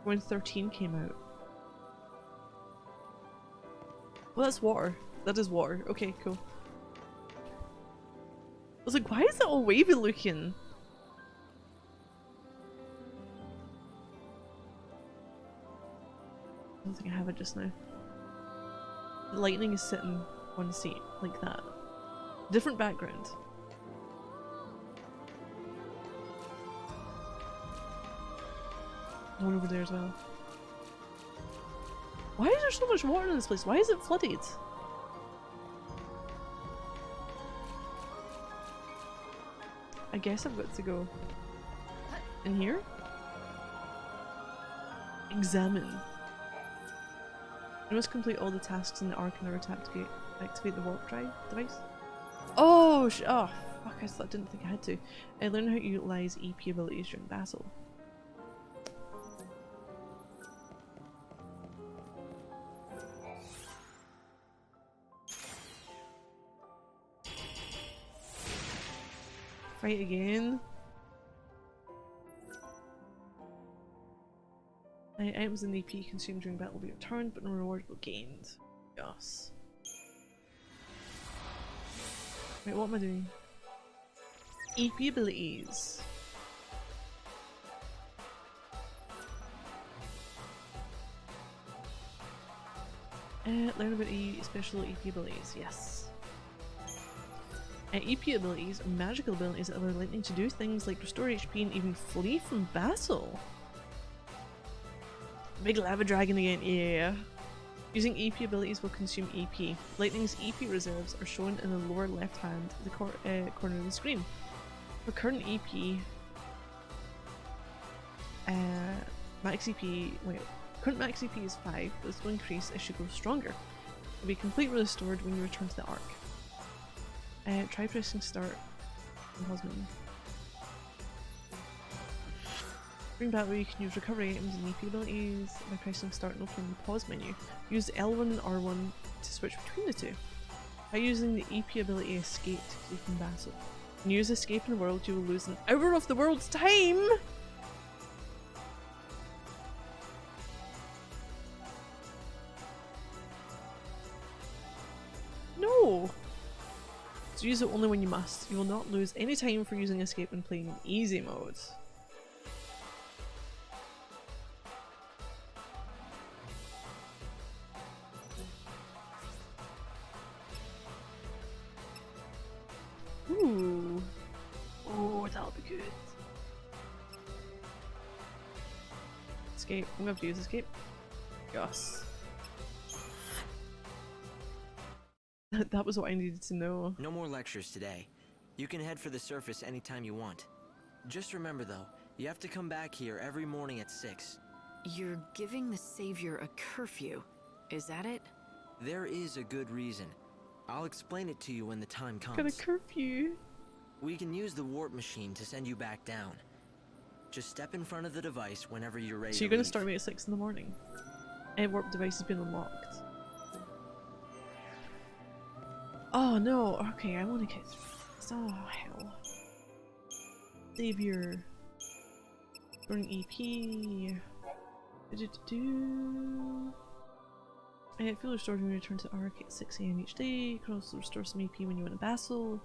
when 13 came out. Well, that's water. That is water. Okay, cool. I was like, why is it all wavy looking? I don't think I have it just now. Lightning is sitting on the seat, like that. Different background. One over there as well. Why is there so much water in this place? Why is it flooded? I guess I've got to go in here. Examine. I must complete all the tasks in the Ark in order to activate the warp drive device. Oh, oh, fuck! I didn't think I had to. I learned how to utilize EP abilities during battle. Fight again. Items in EP consumed during battle will be returned, but no reward will be gained. Yes. Wait, what am I doing? EP abilities. Learn about special EP abilities. Yes. EP abilities are magical abilities that allow lightning to do things like restore HP and even flee from battle. Big lava dragon again, yeah. Using EP abilities will consume EP. Lightning's EP reserves are shown in the lower left hand corner of the screen. For current EP, current max EP is 5, but this will increase as she grows stronger. It will be completely restored when you return to the Ark. Try pressing start and pause menu. During battle you can use recovery items and EP abilities by pressing start and opening the pause menu. Use L1 and R1 to switch between the two. By using the EP ability escape to flee from battle. When you use escape in the world you will lose an hour of the world's time! No! So use it only when you must. You will not lose any time for using escape when playing in easy mode. Ooh. Oh, that'll be good. Escape. I'm gonna have to use escape. Yes. That was what I needed to know. No more lectures today. You can head for the surface anytime you want. Just remember though, you have to come back here every morning at 6. You're giving the Savior a curfew. Is that it? There is a good reason. I'll explain it to you when the time comes. Got a curfew. We can use the warp machine to send you back down. Just step in front of the device whenever you're ready. So you're to gonna leave. start me at 6 in the morning. Warp device has been unlocked. Oh no, okay, I want to get through. Oh hell. Savior. Burning EP. Feel restored when you return to Ark at 6 AM each day. You can also restore some EP when you win a battle.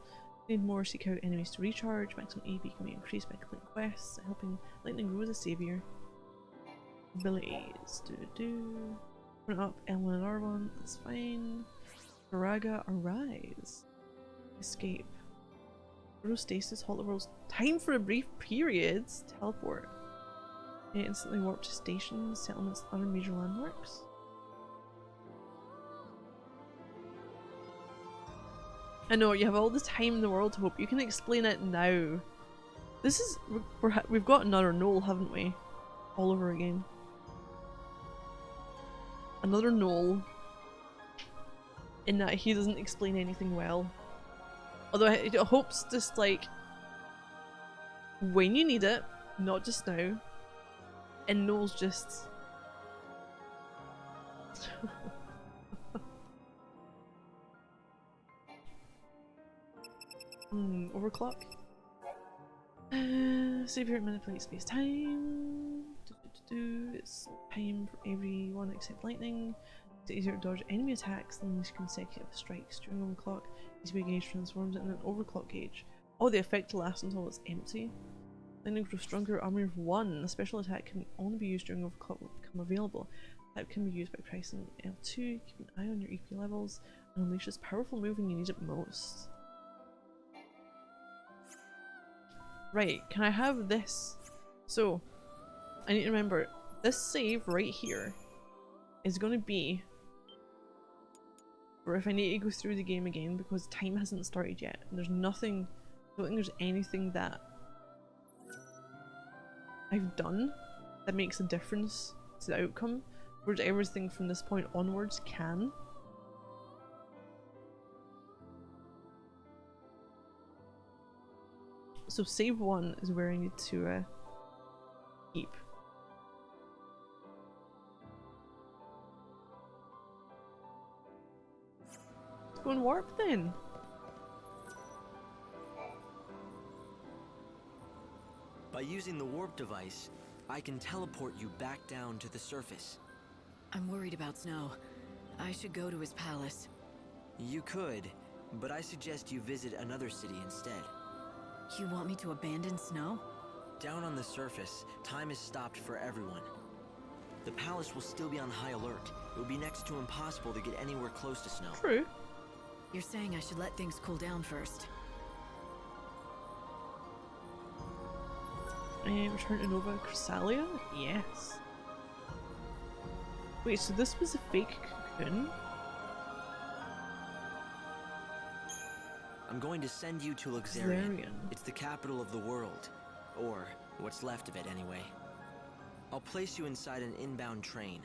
Need more, seek out enemies to recharge. Maximum EP can be increased by completing quests, helping lightning grow as a savior. Abilities. Run up L1 and R1, that's fine. Viraga, arise. Escape. Stasis, halt the world's time for a brief period. Teleport. Instantly warp to stations, settlements, other major landmarks. I know, you have all the time in the world to hope. You can explain it now. This is... we've got another Knoll, haven't we? All over again. Another Knoll. In that he doesn't explain anything well. Although it hopes just like... when you need it, not just now. And Knoll's just... overclock. Savior manipulate space time. It's time for everyone except lightning. It's easier to dodge enemy attacks than these consecutive strikes. During overclock, this big gauge transforms into an overclock gauge. Oh, the effect lasts until it's empty. Lightning grows stronger, armor of 1. A special attack can only be used during overclock will become available. That can be used by pressing L2, keep an eye on your EP levels, and unleash this powerful move when you need it most. Right, can I have this? So, I need to remember, this save right here is going to be for if I need to go through the game again because time hasn't started yet. And there's nothing, I don't think there's anything that I've done that makes a difference to the outcome, whereas everything from this point onwards can. So save 1 is where I need to keep. Let's go and warp then. By using the warp device, I can teleport you back down to the surface. I'm worried about Snow. I should go to his palace. You could, but I suggest you visit another city instead. You want me to abandon Snow? Down on the surface, time is stopped for everyone. The palace will still be on high alert. It would be next to impossible to get anywhere close to Snow. True. You're saying I should let things cool down first. Return to Nova Chrysalia? Yes. Wait, so this was a fake cocoon? I'm going to send you to XIII. XIII. It's the capital of the world. Or what's left of it anyway. I'll place you inside an inbound train.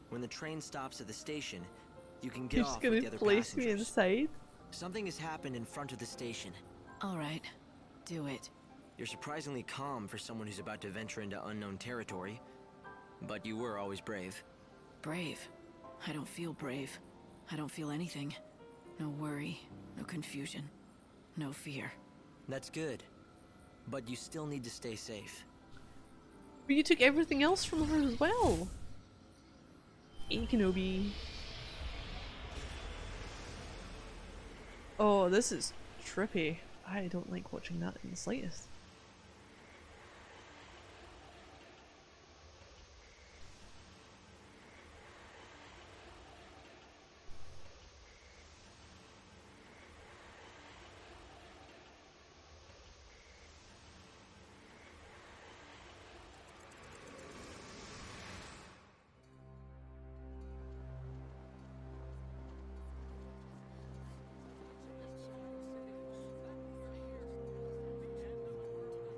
When the train stops at the station, you can get You're off just with gonna the other place me passengers. inside? Something has happened in front of the station. Alright, do it. You're surprisingly calm for someone who's about to venture into unknown territory. But you were always brave. Brave? I don't feel brave. I don't feel anything. No worry, no confusion, no fear. That's good. But you still need to stay safe. But you took everything else from her as well. Hey, Kenobi. Oh, this is trippy. I don't like watching that in the slightest.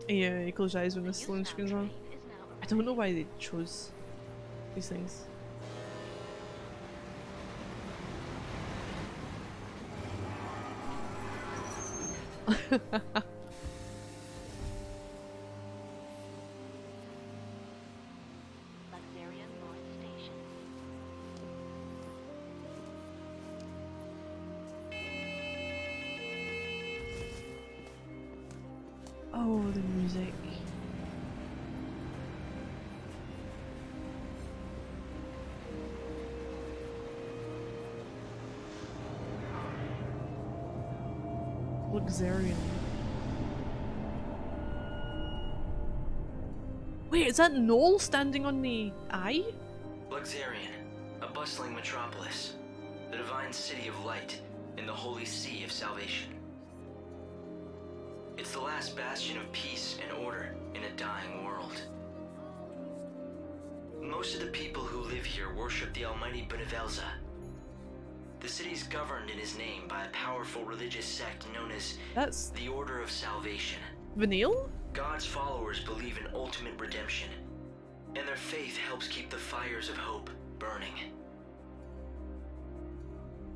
Yeah, you close your eyes when the slowing screen's on. I don't know why they chose these things. Oh, the music. Luxurian. Wait, is that Noel standing on the eye? Luxurian, a bustling metropolis. The divine city of light in the holy sea of salvation. It's the last bastion of peace and order in a dying world. Most of the people who live here worship the almighty Benevelza. The city's governed in his name by a powerful religious sect known as That's the Order of Salvation. Vanille? God's followers believe in ultimate redemption, and their faith helps keep the fires of hope burning.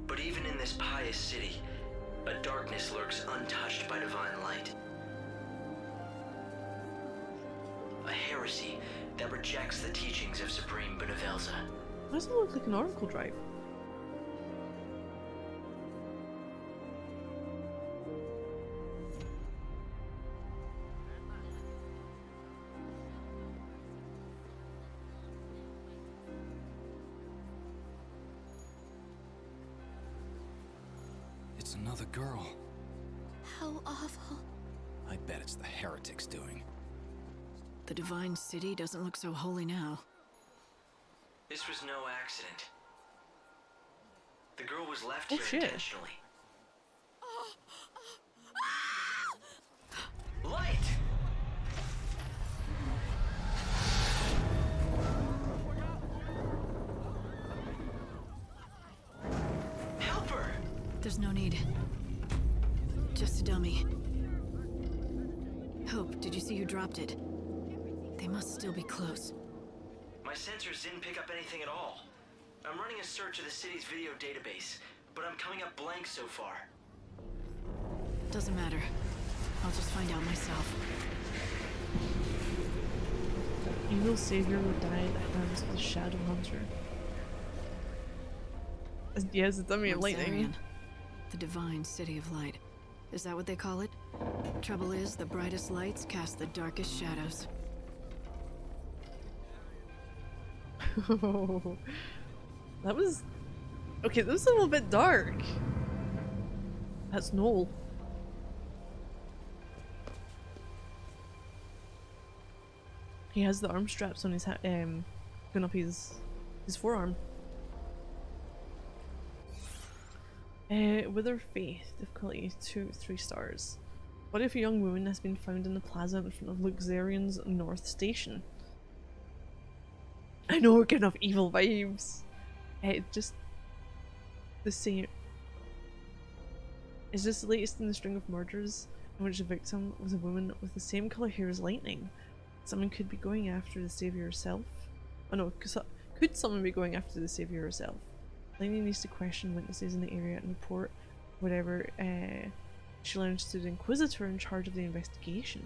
But even in this pious city, a darkness lurks untouched by divine light. A heresy that rejects the teachings of Supreme Benevelza. Why does it look like an Oracle drive? It's another girl. How awful. I bet it's the heretics doing. The Divine City doesn't look so holy now. This was no accident. The girl was left Oh, here shit. intentionally. Light! Help her! There's no need. Just a dummy. Hope, did you see who dropped it? They must still be close. My sensors didn't pick up anything at all. I'm running a search of the city's video database, but I'm coming up blank so far. Doesn't matter. I'll just find out myself. Evil savior will die at the hands of the Shadow Hunter. Yes, it's dummy of lightning. Xarian, the Divine City of Light. Is that what they call it? Trouble is, the brightest lights cast the darkest shadows. That was... Okay, that was a little bit dark. That's Noel. He has the arm straps on his going up his forearm. With her faith, difficulty 3 stars. What if a young woman has been found in the plaza in front of Luxarian's North Station? I know we're getting off evil vibes. Just the same. Is this the latest in the string of murders in which the victim was a woman with the same colour hair as lightning? Someone could be going after the savior herself. Oh no, could someone be going after the savior herself? Lightning needs to question witnesses in the area and report whatever she learns to the Inquisitor in charge of the investigation.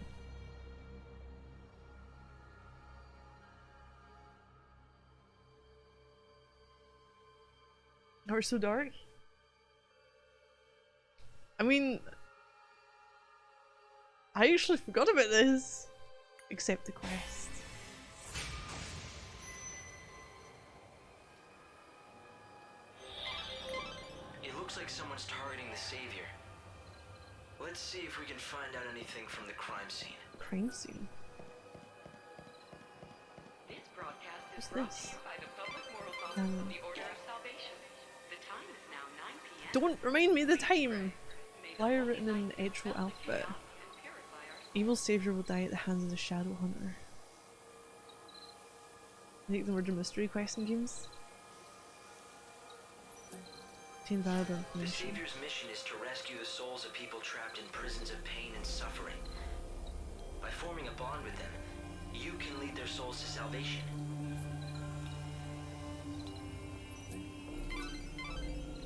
Oh, we're so dark? I mean, I actually forgot about this. Except the quest. It looks like someone's targeting the savior. Let's see if we can find out anything from the crime scene. Crime scene? This broadcast is What's brought this? to you by the Public Moral Council of the Order of Salvation. The time is now 9 p.m. Don't remind me of the time! May the Flyer Holy written in Light Etro dispel the alphabet. chaos and purify our souls. Evil savior will die at the hands of the Shadow Hunter. Like the murder mystery question games? Obtain valuable The information. savior's mission is to rescue the souls of people trapped in prisons of pain and suffering. By forming a bond with them, you can lead their souls to salvation.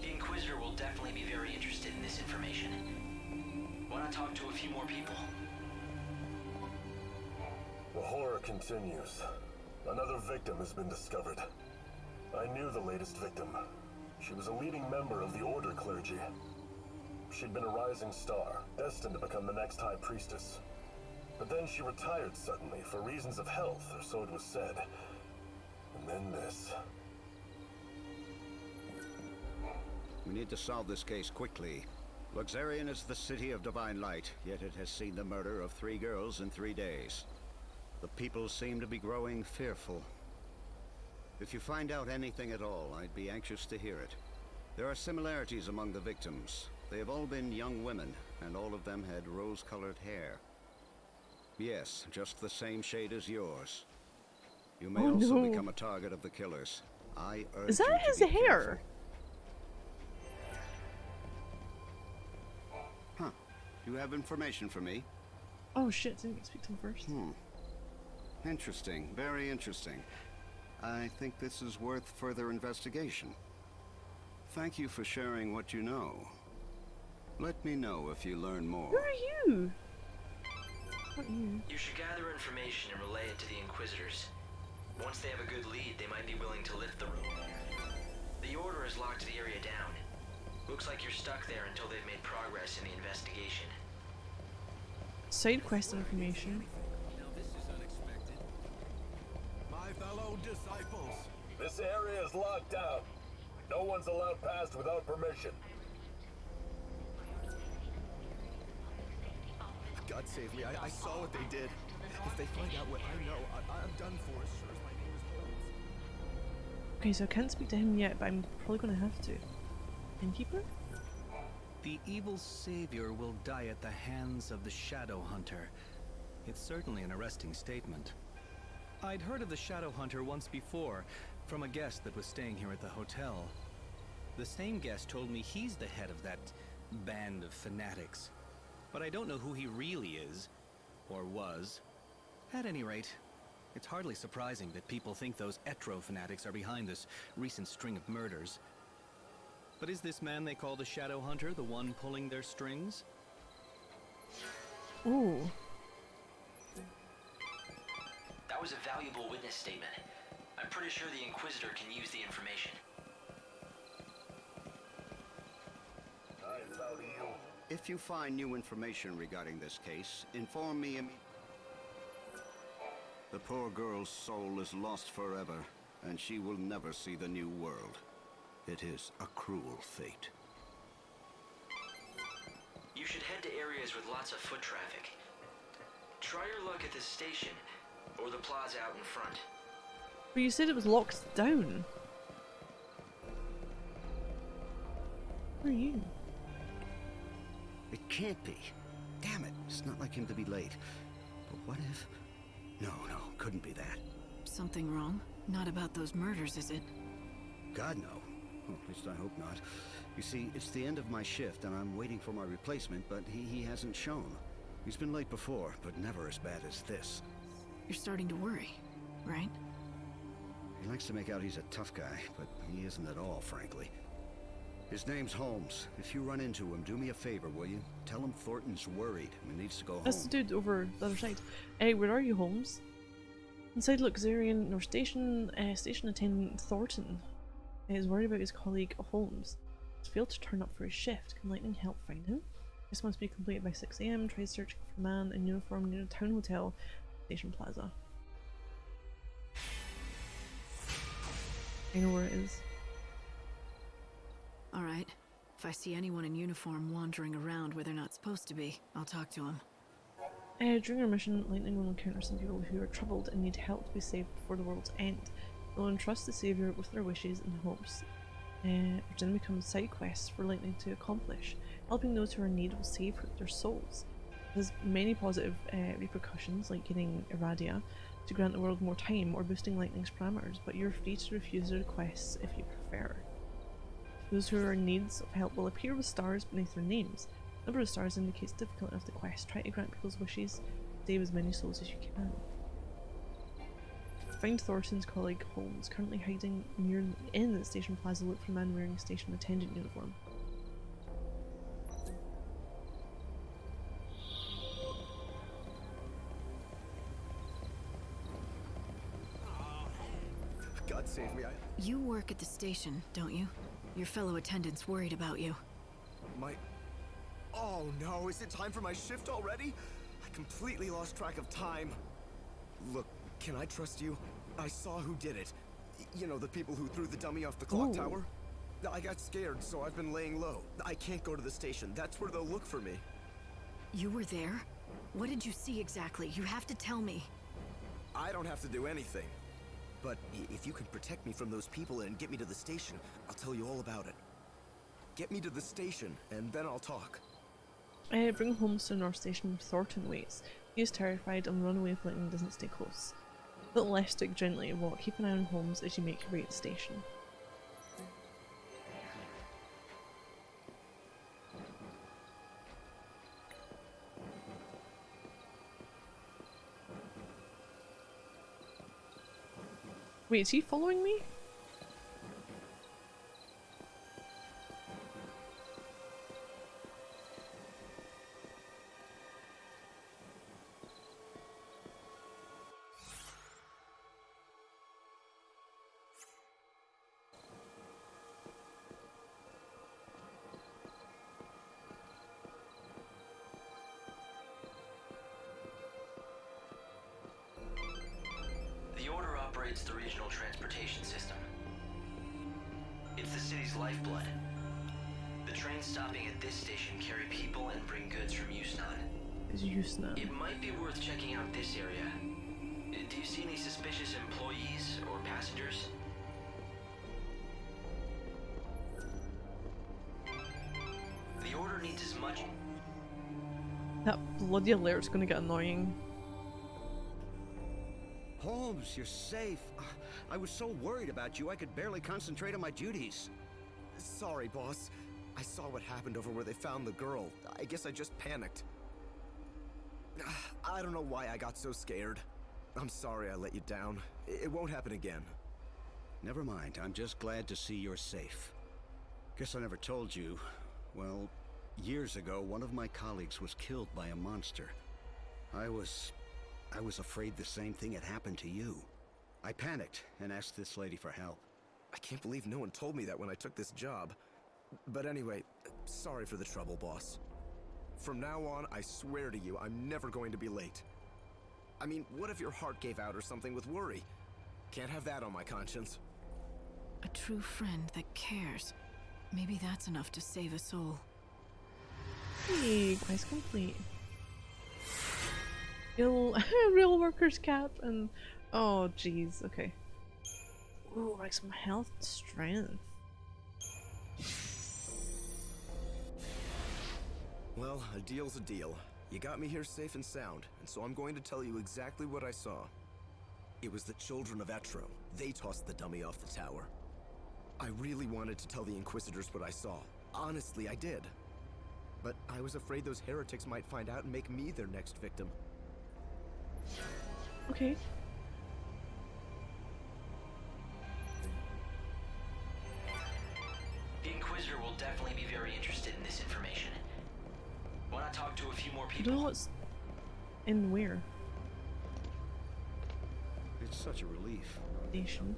The Inquisitor will definitely be very interested in this information. Why not talk to a few more people? The horror continues. Another victim has been discovered. I knew the latest victim. She was a leading member of the Order clergy. She'd been a rising star, destined to become the next High Priestess. But then she retired suddenly, for reasons of health, or so it was said. And then this. We need to solve this case quickly. Luxarian is the city of divine light, yet it has seen the murder of 3 girls in 3 days. The people seem to be growing fearful. If you find out anything at all, I'd be anxious to hear it. There are similarities among the victims. They have all been young women, and all of them had rose-colored hair. Yes, just the same shade as yours. You may Oh, also no. become a target of the killers. I urge Is you that to his be hair? careful. Huh. You have information for me? Oh shit, didn't get to speak to him first. Interesting. Very interesting. I think this is worth further investigation. Thank you for sharing what you know. Let me know if you learn more. Who are you? What are you? You should gather information and relay it to the Inquisitors. Once they have a good lead, they might be willing to lift the rope. The Order has locked the area down. Looks like you're stuck there until they've made progress in the investigation. Side quest information. My fellow disciples, This area is locked down. No one's allowed past without permission. God save me. I saw what they did. If they find out what I know, I'm done for as sure as my name is Holmes. Okay, so I can't speak to him yet, but I'm probably gonna have to. Innkeeper? The evil savior will die at the hands of the Shadow Hunter. It's certainly an arresting statement. I'd heard of the Shadow Hunter once before, from a guest that was staying here at the hotel. The same guest told me he's the head of that band of fanatics. But I don't know who he really is, or was. At any rate, it's hardly surprising that people think those XIII fanatics are behind this recent string of murders. But is this man they call the Shadow Hunter the one pulling their strings? Ooh. That was a valuable witness statement. I'm pretty sure the Inquisitor can use the information. If you find new information regarding this case, inform me immediately. The poor girl's soul is lost forever, and she will never see the new world. It is a cruel fate. You should head to areas with lots of foot traffic. Try your luck at this station, or the plaza out in front. But you said it was locked down. Where are you? It can't be. Damn it, it's not like him to be late. But what if... No, couldn't be that. Something wrong? Not about those murders, is it? God, no. Well, at least I hope not. You see, it's the end of my shift, and I'm waiting for my replacement, but he hasn't shown. He's been late before, but never as bad as this. You're starting to worry, right? He likes to make out he's a tough guy, but he isn't at all, frankly. His name's Holmes. If you run into him, do me a favor, will you? Tell him Thornton's worried and needs to go home. That's the dude over the other side. Where are you, Holmes? Inside Luxurian North Station, station attendant Thornton is worried about his colleague Holmes. He's failed to turn up for his shift. Can Lightning help find him? This must be completed by 6 AM. Try searching for a man in uniform near the town hotel, Station Plaza. I know where it is. Alright. If I see anyone in uniform wandering around where they're not supposed to be, I'll talk to them. During our mission, Lightning will encounter some people who are troubled and need help to be saved before the world's end. They'll entrust the Saviour with their wishes and hopes, which then become side quests for Lightning to accomplish. Helping those who are in need will save their souls. There's many positive repercussions, like getting Irradia to grant the world more time or boosting Lightning's parameters, but you're free to refuse the requests if you prefer. Those who are in need of help will appear with stars beneath their names. The number of stars indicates difficulty of the quest. Try to grant people's wishes, save as many souls as you can. Find Thornton's colleague Holmes, currently hiding in the station plaza. Look for a man wearing a station attendant uniform. God save me, You work at the station, don't you? Your fellow attendant's worried about you. Oh no, is it time for my shift already? I completely lost track of time. Look, can I trust you? I saw who did it. You know, the people who threw the dummy off the clock tower? I got scared, so I've been laying low. I can't go to the station. That's where they'll look for me. You were there? What did you see exactly? You have to tell me. I don't have to do anything. But if you can protect me from those people and get me to the station, I'll tell you all about it. Get me to the station, and then I'll talk. Bring Holmes to North Station. Thornton waits. He is terrified and will run away if Lightning doesn't stay close. Little left stick gently and walk. Keep an eye on Holmes as you make your way to the station. Wait, is he following me? The Order operates the regional transportation system. It's the city's lifeblood. The trains stopping at this station carry people and bring goods from Yusnan. is useless. It might be worth checking out this area. Do you see any suspicious employees or passengers? The order needs as much. That bloody alert's gonna get annoying. Holmes, you're safe. I was so worried about you, I could barely concentrate on my duties. Sorry, boss. I saw what happened over where they found the girl. I guess I just panicked. I don't know why I got so scared. I'm sorry I let you down. It won't happen again. Never mind, I'm just glad to see you're safe. Guess I never told you. Well, years ago, one of my colleagues was killed by a monster. I was afraid the same thing had happened to you. I panicked and asked this lady for help. I can't believe no one told me that when I took this job. But anyway, sorry for the trouble, boss. From now on, I swear to you, I'm never going to be late. I mean, what if your heart gave out or something with worry? Can't have that on my conscience. A true friend that cares. Maybe that's enough to save a soul. Hey, quest complete. Real worker's cap and oh jeez, okay. Ooh, like some health and strength. Well, a deal's a deal. You got me here safe and sound, and so I'm going to tell you exactly what I saw. It was the children of Etro. They tossed the dummy off the tower. I really wanted to tell the Inquisitors what I saw. Honestly, I did. But I was afraid those heretics might find out and make me their next victim. Okay. The Inquisitor will definitely be very interested in this information. When I talk to a few more I people. don't know what's in where. It's such a relief. Station.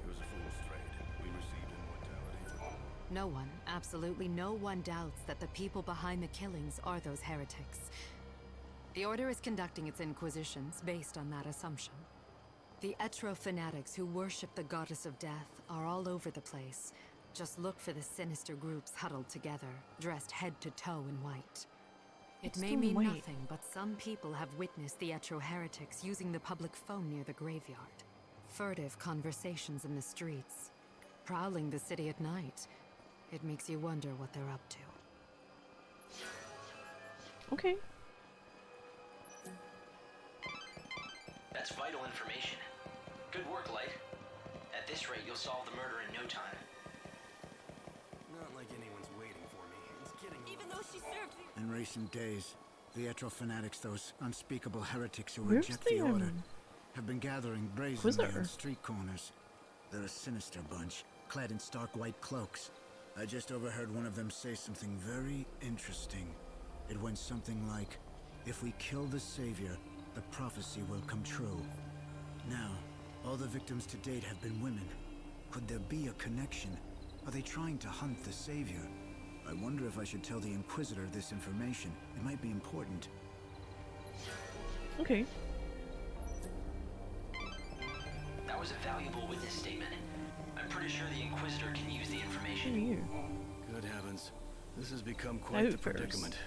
It was a fool's trade. We received immortality. No one, absolutely no one doubts that the people behind the killings are those heretics. The Order is conducting its inquisitions based on that assumption. The Etro fanatics who worship the goddess of death are all over the place. Just look for the sinister groups huddled together, dressed head to toe in white. It may mean nothing, but some people have witnessed the Etro heretics using the public phone near the graveyard. Furtive conversations in the streets. Prowling the city at night. It makes you wonder what they're up to. Okay. That's vital information. Good work, Light. At this rate, you'll solve the murder in no time. Not like anyone's waiting for me. It's getting Even though she served In recent days, the Etro fanatics, those unspeakable heretics who Where's reject the, the Order, have been gathering brazenly Inquisitor? on street corners. They're a sinister bunch, clad in stark white cloaks. I just overheard one of them say something very interesting. It went something like, if we kill the Savior, the prophecy will come true. Now, all the victims to date have been women. Could there be a connection? Are they trying to hunt the Savior? I wonder if I should tell the Inquisitor this information. It might be important. Okay. That was a valuable witness statement. I'm pretty sure the Inquisitor can use the Who are information. you? Good heavens. This has become quite the Outburst. predicament.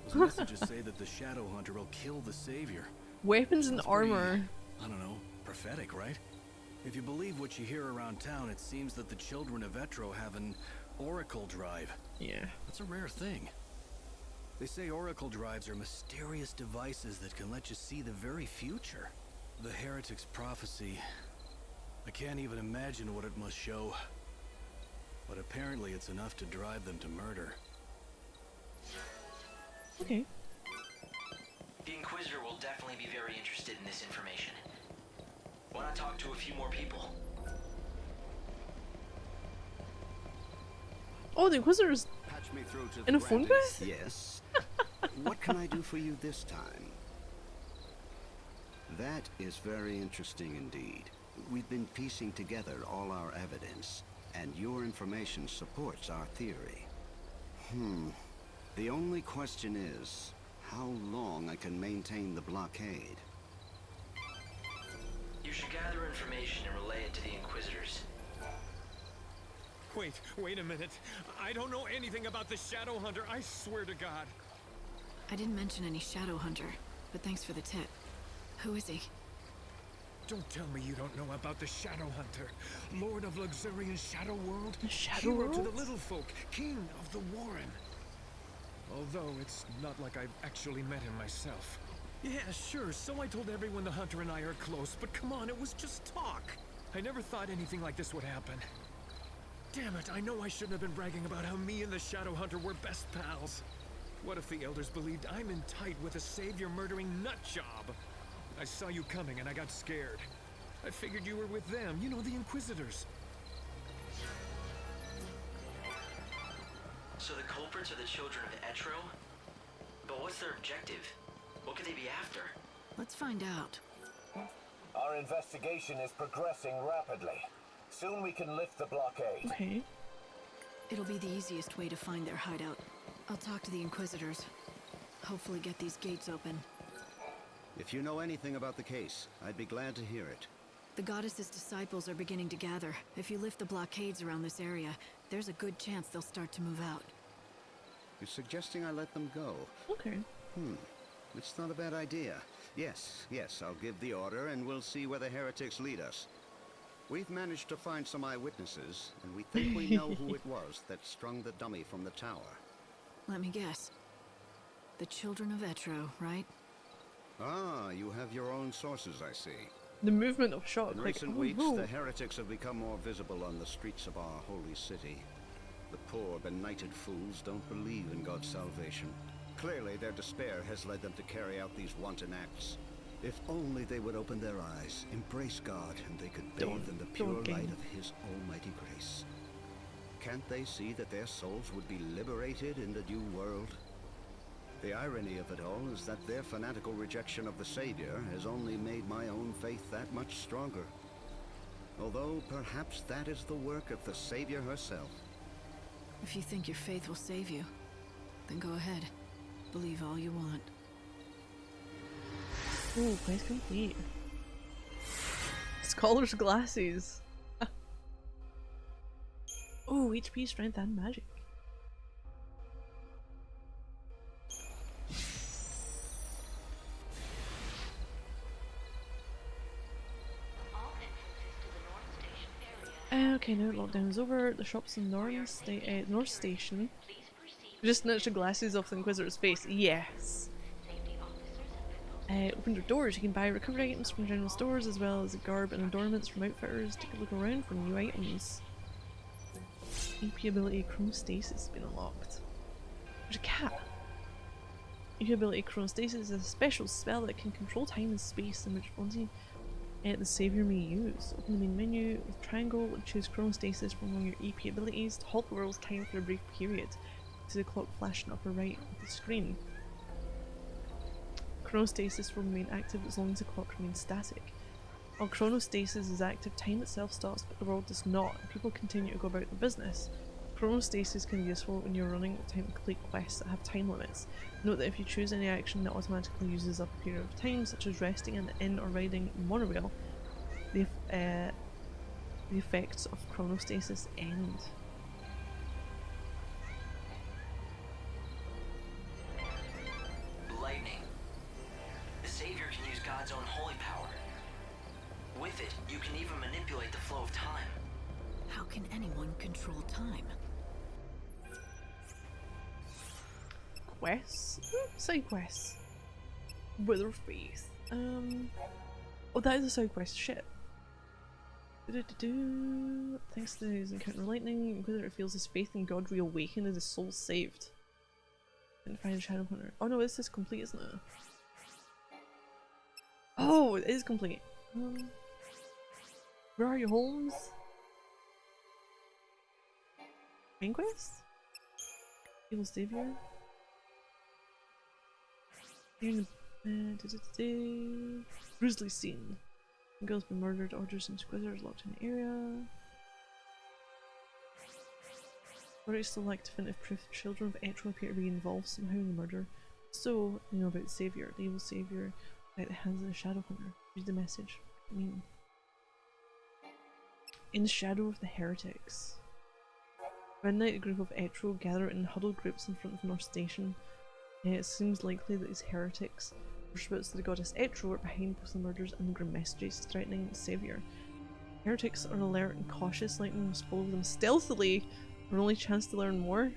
Those messages say that the Shadow Hunter will kill the Savior. Weapons and That's pretty, armor. I don't know, prophetic, right? If you believe what you hear around town, it seems that the children of Etro have an oracle drive. Yeah. That's a rare thing. They say oracle drives are mysterious devices that can let you see the very future. The heretic's prophecy. I can't even imagine what it must show. But apparently it's enough to drive them to murder. Okay. The Inquisitor will definitely be very interested in this information. When I talk to a few more people. Oh, the Inquisitor's Patch me through to in the a phone Grandins. booth? Yes. What can I do for you this time? That is very interesting indeed. We've been piecing together all our evidence, and your information supports our theory. The only question is, how long I can maintain the blockade? You should gather information and relay it to the Inquisitors. Wait a minute. I don't know anything about the Shadow Hunter, I swear to God. I didn't mention any Shadow Hunter, but thanks for the tip. Who is he? Don't tell me you don't know about the Shadow Hunter, Lord of Luxurian Shadow World, The Shadow hero to World? the little folk, king of the Warren. Although it's not like I've actually met him myself. Yeah, sure, so I told everyone the Hunter and I are close, but come on, it was just talk. I never thought anything like this would happen. Damn it, I know I shouldn't have been bragging about how me and the Shadow Hunter were best pals. What if the elders believed I'm in tight with a savior-murdering nutjob? I saw you coming and I got scared. I figured you were with them, you know, the Inquisitors. So the culprits are the children of Etro? But what's their objective? What could they be after? Let's find out. Our investigation is progressing rapidly. Soon we can lift the blockade. Okay. It'll be the easiest way to find their hideout. I'll talk to the Inquisitors. Hopefully get these gates open. If you know anything about the case, I'd be glad to hear it. The goddess's disciples are beginning to gather. If you lift the blockades around this area, there's a good chance they'll start to move out. You're suggesting I let them go? Okay. It's not a bad idea. Yes, I'll give the order and we'll see where the heretics lead us. We've managed to find some eyewitnesses, and we think we know who it was that strung the dummy from the tower. Let me guess. The children of Etro, right? Ah, you have your own sources, I see. The movement of shock, In like, recent oh, weeks, no. the heretics have become more visible on the streets of our holy city. The poor, benighted fools don't believe in God's salvation. Clearly, their despair has led them to carry out these wanton acts. If only they would open their eyes, embrace God, and they could bathe in the pure light of His almighty grace. Can't they see that their souls would be liberated in the new world? The irony of it all is that their fanatical rejection of the Savior has only made my own faith that much stronger. Although perhaps that is the work of the Savior herself. If you think your faith will save you, then go ahead. Believe all you want. Oh, quest complete. Scholar's glasses. Oh, HP, strength, and magic. Okay, now lockdown is over. The shops in North Station. Just snatched the glasses off the Inquisitor's face. Yes. Open your doors. You can buy recovery items from general stores as well as garb and adornments from outfitters. Take a look around for new items. EP ability Chronostasis has been unlocked. There's a cat. EP ability Chronostasis is a special spell that can control time and space in which only the Savior may use. Open the main menu with triangle and choose Chronostasis from among your EP abilities to halt the world's time for a brief period. See the clock flashing upper right of the screen. Chronostasis will remain active as long as the clock remains static. While Chronostasis is active, time itself stops, but the world does not, and people continue to go about their business. Chronostasis can be useful when you're running time to complete quests that have time limits. Note that if you choose any action that automatically uses up a period of time, such as resting in the inn or riding a monorail, the effects of Chronostasis end. Lightning. The Savior can use God's own holy power. With it, you can even manipulate the flow of time. How can anyone control time? Quests? Side quests. Wither Faith. Oh, that is a side quest. Shit. Thanks to his encounter with lightning, Inquisitor feels his faith in God reawakened and his soul saved. And find Shadowhunter. Oh no, this is complete, isn't it? Oh, it is complete. Where are you, Holmes? Main quest? Evil Savior? Grisly scene. Girl's been murdered, orders and Inquisitors locked in the area. Would I still like to find if proof children of Etro appear to be involved somehow in the murder? So, you know about the Savior, the evil Savior, at the hands of the Shadowhunter. Read the message. I mean, in the shadow of the heretics. Midnight, a group of Etro gather in huddled groups in front of North Station. It seems likely that these heretics, worshippers to the goddess XIII, are behind both the murders and the grim messages threatening the savior. Heretics are alert and cautious, lightning must follow them stealthily. Our only chance to learn more?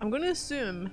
I'm going to assume